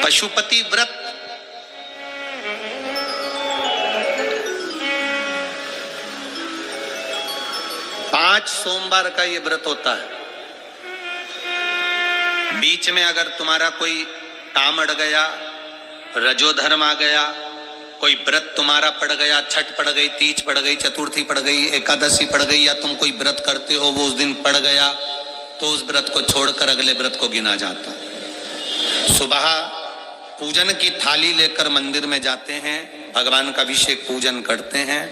पशुपति व्रत पांच सोमवार का ये व्रत होता है। बीच में अगर तुम्हारा कोई काम अड़ गया, रजोधर्म आ गया, कोई व्रत तुम्हारा पड़ गया, छठ पड़ गई, तीज पड़ गई, चतुर्थी पड़ गई, एकादशी पड़ गई, या तुम कोई व्रत करते हो वो उस दिन पड़ गया, तो उस व्रत को छोड़कर अगले व्रत को गिना जाता है। सुबह पूजन की थाली लेकर मंदिर में जाते हैं, भगवान का अभिषेक पूजन करते हैं,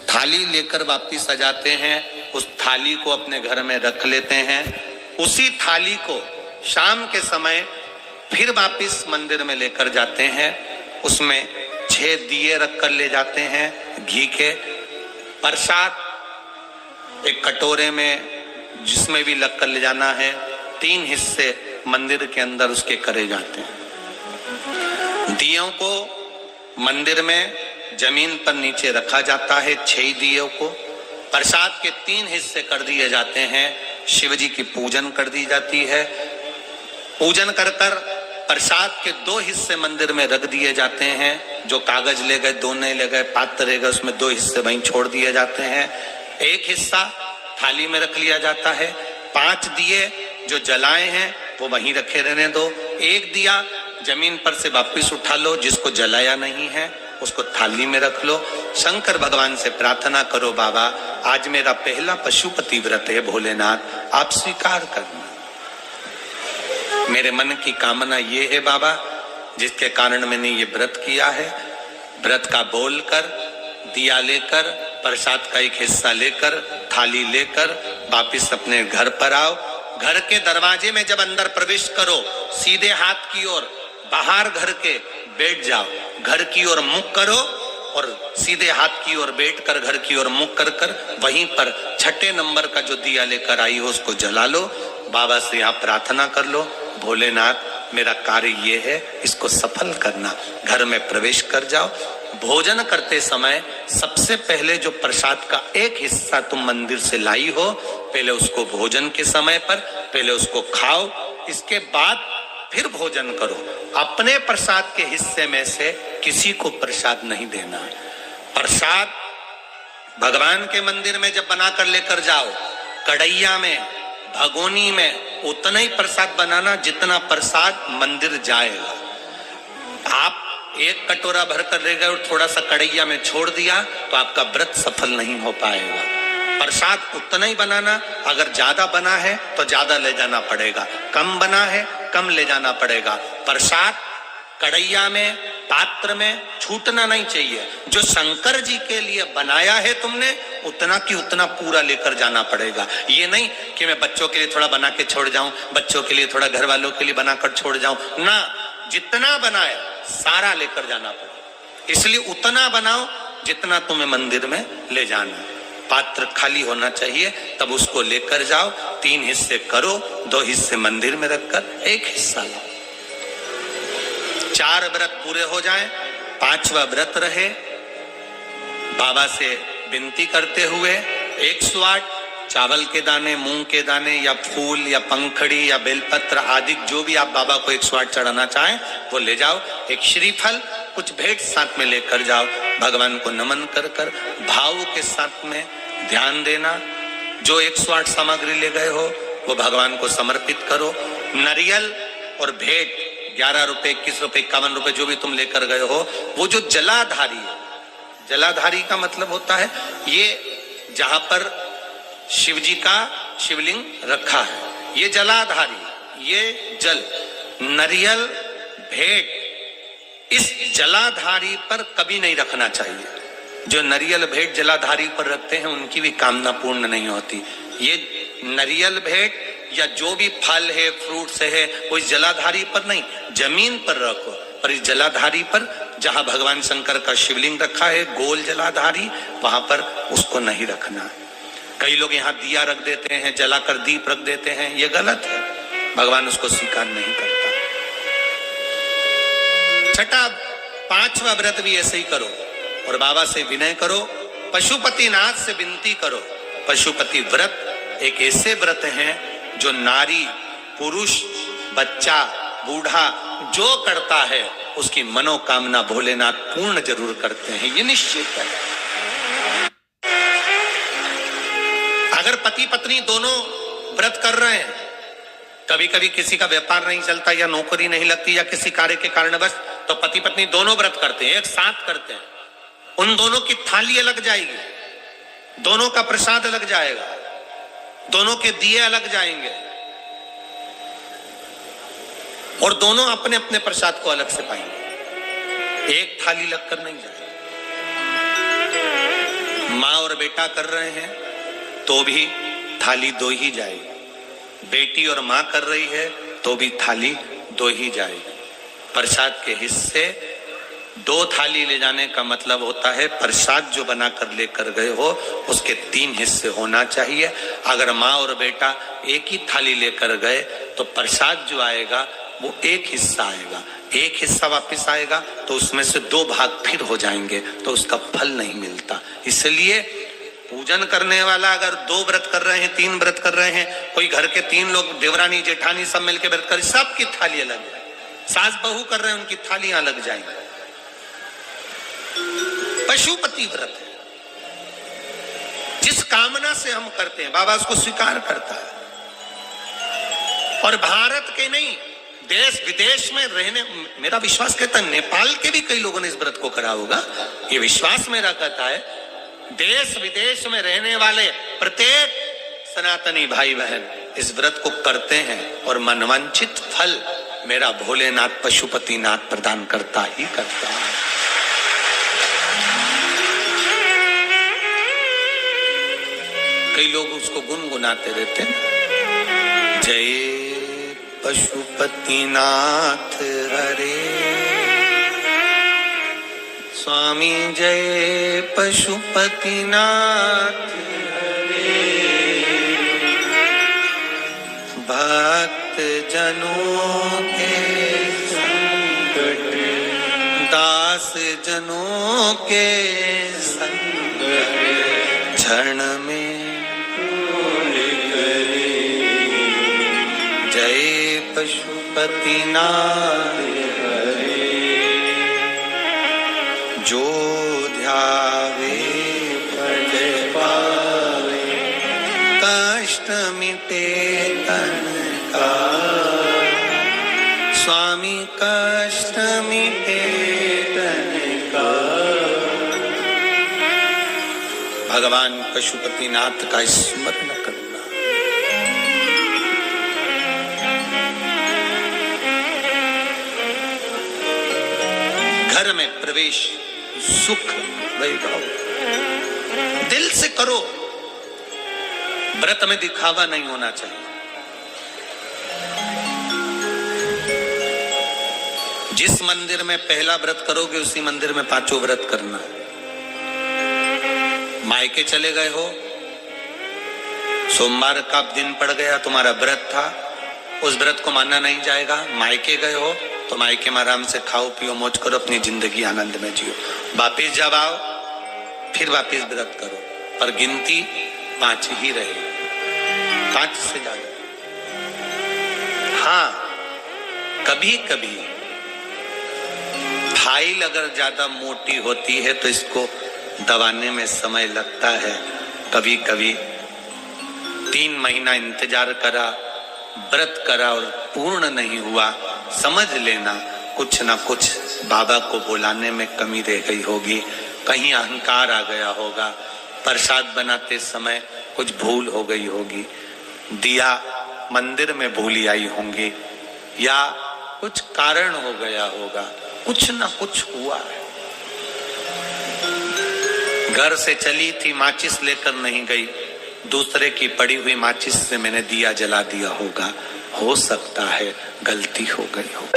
थाली लेकर वापिस आ जाते हैं, उस थाली को अपने घर में रख लेते हैं। उसी थाली को शाम के समय फिर वापिस मंदिर में लेकर जाते हैं, उसमें 6 दिए रख कर ले जाते हैं घी के। प्रसाद एक कटोरे में जिसमें भी लग कर ले जाना है, 3 हिस्से मंदिर के अंदर उसके करे जाते हैं। दियों को मंदिर में जमीन पर नीचे रखा जाता है, 6 दियों को प्रसाद के 3 हिस्से कर दिए जाते हैं। शिव जी की पूजन कर दी जाती है। पूजन कर कर प्रसाद के 2 हिस्से मंदिर में रख दिए जाते हैं। जो कागज ले गए, दोने ले गए, पात्र ले गए, उसमें 2 हिस्से वहीं छोड़ दिए जाते हैं। 1 हिस्सा थाली में रख लिया जाता है। 5 दिए जो जलाए हैं वो वहीं रखे रहने दो। 1 दिया जमीन पर से वापिस उठा लो, जिसको जलाया नहीं है उसको थाली में रख लो। शंकर भगवान से प्रार्थना करो, बाबा आज मेरा पहला पशुपति व्रत है, भोलेनाथ आप स्वीकार करना। मेरे मन की कामना ये है बाबा, जिसके कारण मैंने ये व्रत किया है। व्रत का बोलकर, दिया लेकर, प्रसाद का 1 हिस्सा लेकर, थाली लेकर वापिस अपने घर पर आओ। घर के दरवाजे में जब अंदर प्रवेश करो, सीधे हाथ की ओर बाहर घर के बैठ जाओ, घर की ओर मुख करो और सीधे हाथ की ओर बैठकर घर की ओर मुख कर कर वहीं पर 6ठे नंबर का जो दिया लेकर आई हो उसको जला लो। बाबा से यहाँ प्रार्थना कर लो, भोलेनाथ मेरा कार्य ये है, इसको सफल करना। घर में प्रवेश कर जाओ। भोजन करते समय सबसे पहले जो प्रसाद का 1 हिस्सा तुम मंदिर से लाई हो, पहले उसको भोजन के समय पर पहले उसको खाओ, इसके बाद फिर भोजन करो। अपने प्रसाद के हिस्से में से किसी को प्रसाद नहीं देना। प्रसाद भगवान के मंदिर में जब बनाकर लेकर जाओ, कढ़ैया में, भगोनी में उतना ही प्रसाद बनाना जितना प्रसाद मंदिर जाएगा। आप 1 कटोरा भर कर ले गए और थोड़ा सा कढ़ैया में छोड़ दिया तो आपका व्रत सफल नहीं हो पाएगा। प्रसाद उतना ही बनाना, अगर ज्यादा बना है तो ज्यादा ले जाना पड़ेगा, कम बना है कम ले जाना पड़ेगा। प्रसाद कढ़ैया में, पात्र में छूटना नहीं चाहिए। जो शंकर जी के लिए बनाया है तुमने, उतना की उतना पूरा लेकर जाना पड़ेगा। ये नहीं कि मैं बच्चों के लिए थोड़ा बना के छोड़ जाऊं, बच्चों के लिए थोड़ा घर वालों के लिए बनाकर छोड़ जाऊं ना, जितना बनाए सारा लेकर जाना पड़ेगा। इसलिए उतना बनाओ जितना तुम्हें मंदिर में ले जाना है। पात्र खाली होना चाहिए, तब उसको लेकर जाओ। 3 हिस्से करो, 2 हिस्से मंदिर में रखकर 1 हिस्सा लो। 4 व्रत पूरे हो जाएं, 5वां व्रत रहे। बाबा से विनती करते हुए 108 चावल के दाने, मूंग के दाने या फूल या पंखड़ी या बेलपत्र आदि जो भी आप बाबा को 108 चढ़ाना चाहें वो ले जाओ। 1 श्रीफल, कुछ भेंट साथ में लेकर जाओ। भगवान को नमन कर कर भाव के साथ में ध्यान देना। जो 108 सामग्री ले गए हो वो भगवान को समर्पित करो। नारियल और भेंट 11 रुपए, 21 रुपए, 51 रुपए जो भी तुम लेकर गए हो, वो जो जलाधारी है, जलाधारी का मतलब होता है ये जहां पर शिव जी का शिवलिंग रखा है, ये जलाधारी, ये जल, नारियल, भेंट इस जलाधारी पर कभी नहीं रखना चाहिए। जो नारियल भेंट जलाधारी पर रखते हैं उनकी भी कामना पूर्ण नहीं होती। ये नारियल भेंट या जो भी फल है, फ्रूट्स है, वो इस जलाधारी पर नहीं, जमीन पर रखो। पर इस जलाधारी पर जहां भगवान शंकर का शिवलिंग रखा है, गोल जलाधारी, वहां पर उसको नहीं रखना। कई लोग यहाँ दिया रख देते हैं, जलाकर दीप रख देते हैं, ये गलत है, भगवान उसको स्वीकार नहीं करता। 6ठा 5वां व्रत भी ऐसे ही करो और बाबा से विनय करो, पशुपति नाथ से विनती करो। पशुपति व्रत एक ऐसे व्रत हैं जो नारी, पुरुष, बच्चा, बूढ़ा जो करता है उसकी मनोकामना भोलेनाथ पूर्ण जरूर करते हैं, ये निश्चित है। अगर पति पत्नी दोनों व्रत कर रहे हैं, कभी कभी किसी का व्यापार नहीं चलता या नौकरी नहीं लगती या किसी कार्य के कारणवश, तो पति पत्नी दोनों व्रत करते हैं, एक साथ करते हैं, उन दोनों की थाली अलग जाएगी, दोनों का प्रसाद अलग जाएगा, दोनों के दिए अलग जाएंगे और दोनों अपने अपने प्रसाद को अलग से पाएंगे, एक थाली लगकर नहीं जाएगी। माँ और बेटा कर रहे हैं तो भी थाली दो ही जाएगी, बेटी और माँ कर रही है तो भी थाली दो ही जाएगी। प्रसाद के हिस्से दो थाली ले जाने का मतलब होता है प्रसाद जो बनाकर लेकर गए हो उसके 3 हिस्से होना चाहिए। अगर माँ और बेटा एक ही थाली लेकर गए तो प्रसाद जो आएगा वो एक हिस्सा आएगा, एक हिस्सा वापस आएगा तो उसमें से 2 भाग फिर हो जाएंगे, तो उसका फल नहीं मिलता। इसलिए पूजन करने वाला अगर 2 व्रत कर रहे हैं, 3 व्रत कर रहे हैं, कोई घर के 3 लोग देवरानी जेठानी सब मिलकर व्रत कर, सबकी थाली अलग है। सास बहू कर रहे हैं, उनकी थालियां अलग जाएंगी। पशुपति व्रत है, जिस कामना से हम करते हैं बाबा उसको स्वीकार करता है। और भारत के नहीं, देश विदेश में रहने, मेरा विश्वास कहता है नेपाल के भी कई लोगों ने इस व्रत को करा होगा, ये विश्वास मेरा कहता है। देश विदेश में रहने वाले प्रत्येक सनातनी भाई बहन इस व्रत को करते हैं और मनवांछित फल मेरा भोलेनाथ पशुपतिनाथ प्रदान करता ही करता है। कई लोग उसको गुनगुनाते रहते हैं, जय पशुपतिनाथ हरे, स्वामी जय पशुपतिनाथ हरे, भक्त जनों के संकट, दास जनों के संकट, क्षण में जय पशुपतिनाथ हरे, जो ध्यावे फल पावे, कष्ट मिटे तन का, स्वामी कष्ट मिटे तन का। भगवान पशुपतिनाथ का स्मरण करना। घर में प्रवेश सुख वैभव दिल से करो, व्रत में दिखावा नहीं होना चाहिए। जिस मंदिर में पहला व्रत करोगे उसी मंदिर में 5 व्रत करना है। मायके चले गए हो, सोमवार का दिन पड़ गया, तुम्हारा व्रत था, उस व्रत को मानना नहीं जाएगा। मायके गए हो तो मायके में आराम से खाओ पियो मौज करो, अपनी जिंदगी आनंद में जियो। वापिस जब आओ फिर वापिस व्रत करो, पर गिनती 5 ही रहे, 5 से ज्यादा। हाँ, कभी कभी फाइल अगर ज्यादा मोटी होती है तो इसको दबाने में समय लगता है। कभी कभी 3 महीना इंतजार करा, व्रत करा और पूर्ण नहीं हुआ, समझ लेना कुछ ना कुछ बाबा को बुलाने में कमी रह गई होगी, कहीं अहंकार आ गया होगा, प्रसाद बनाते समय कुछ भूल हो गई होगी, दिया मंदिर में भूली आई होंगी, या कुछ कारण हो गया होगा, कुछ ना कुछ हुआ है। घर से चली थी, माचिस लेकर नहीं गई, दूसरे की पड़ी हुई माचिस से मैंने दिया जला दिया होगा, हो सकता है गलती हो गई हो,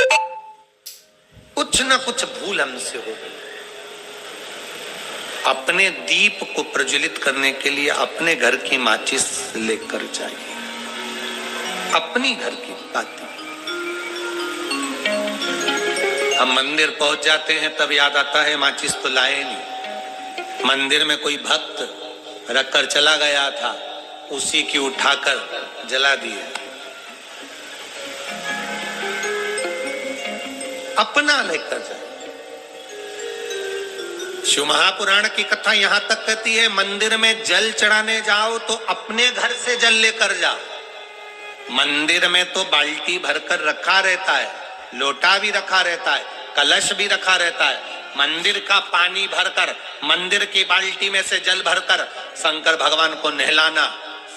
कुछ ना कुछ भूल हमसे हो गई। अपने दीप को प्रज्वलित करने के लिए अपने घर की माचिस लेकर जाइए, अपनी घर की बातें। हम मंदिर पहुंच जाते हैं तब याद आता है माचिस तो लाए नहीं। मंदिर में कोई भक्त रखकर चला गया था, उसी की उठाकर जला दिए। अपना लेकर जाए। शिव महापुराण की कथा यहां तक कहती है, मंदिर में जल चढ़ाने जाओ तो अपने घर से जल लेकर जाओ। मंदिर में तो बाल्टी भरकर रखा रहता है, लोटा भी रखा रहता है, कलश भी रखा रहता है। मंदिर का पानी भरकर, मंदिर की बाल्टी में से जल भरकर शंकर भगवान को नहलाना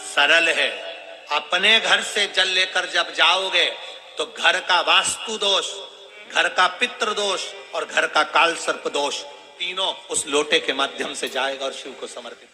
सरल है। अपने घर से जल लेकर जब जाओगे तो घर का वास्तु दोष, घर का पितृ दोष और घर का काल सर्प दोष तीनों उस लोटे के माध्यम से जाएगा और शिव को समर्पित